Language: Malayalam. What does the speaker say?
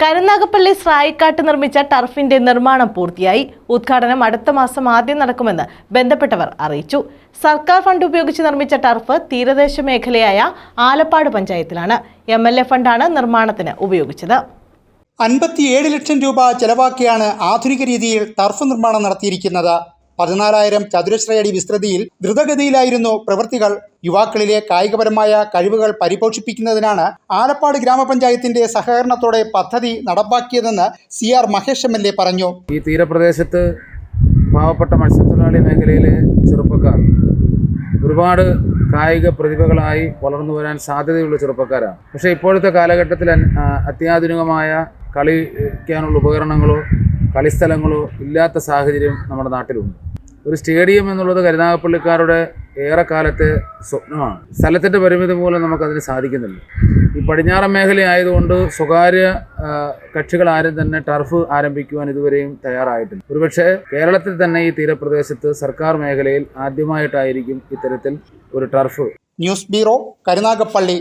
കരുനാഗപ്പള്ളി സ്രായിക്കാട്ട് നിർമ്മിച്ച ടർഫിന്റെ നിർമ്മാണം പൂർത്തിയായി. ഉദ്ഘാടനം അടുത്ത മാസം ആദ്യം നടക്കുമെന്ന് ബന്ധപ്പെട്ടവർ അറിയിച്ചു. സർക്കാർ ഫണ്ട് ഉപയോഗിച്ച് നിർമ്മിച്ച ടർഫ് തീരദേശ മേഖലയായ ആലപ്പാട് പഞ്ചായത്തിലാണ്. MLA ഫണ്ടാണ് നിർമ്മാണത്തിന് ഉപയോഗിച്ചത്. 57 ലക്ഷം രൂപ ചെലവാക്കിയാണ് ആധുനിക രീതിയിൽ ടർഫ് നിർമ്മാണം നടത്തിയിരിക്കുന്നത്. 14,000 ചതുരശ്ര അടി വിസ്തൃതിയിൽ ദ്രുതഗതിയിലായിരുന്നു പ്രവൃത്തികൾ. യുവാക്കളിലെ കായികപരമായ കഴിവുകൾ പരിപോഷിപ്പിക്കുന്നതിനാണ് ആലപ്പാട് ഗ്രാമപഞ്ചായത്തിന്റെ സഹകരണത്തോടെ പദ്ധതി നടപ്പാക്കിയതെന്ന് CR മഹേഷ് MLA പറഞ്ഞു. ഈ തീരപ്രദേശത്ത് പാവപ്പെട്ട മത്സ്യത്തൊഴിലാളി മേഖലയിലെ ചെറുപ്പക്കാർ ഒരുപാട് കായിക പ്രതിഭകളായി വളർന്നു വരാൻ സാധ്യതയുള്ള ചെറുപ്പക്കാരാണ്. പക്ഷേ ഇപ്പോഴത്തെ കാലഘട്ടത്തിൽ അത്യാധുനികമായ കളിക്കാനുള്ള ഉപകരണങ്ങളോ കളിസ്ഥലങ്ങളോ ഇല്ലാത്ത സാഹചര്യം നമ്മുടെ നാട്ടിലുണ്ട്. ഒരു സ്റ്റേഡിയം എന്നുള്ളത് കരുനാഗപ്പള്ളിക്കാരുടെ ഏറെക്കാലത്തെ സ്വപ്നമാണ്. സ്ഥലത്തിൻ്റെ പരിമിതി മൂലം നമുക്കതിന് സാധിക്കുന്നില്ല. ഈ പടിഞ്ഞാറൻ മേഖല ആയതുകൊണ്ട് സ്വകാര്യ കക്ഷികൾ ആരും തന്നെ ടർഫ് ആരംഭിക്കുവാൻ ഇതുവരെയും തയ്യാറായിട്ടില്ല. ഒരുപക്ഷെ കേരളത്തിൽ തന്നെ ഈ തീരപ്രദേശത്ത് സർക്കാർ മേഖലയിൽ ആദ്യമായിട്ടായിരിക്കും ഇത്തരത്തിൽ ഒരു ടർഫ്. News bureau, Karunagappally.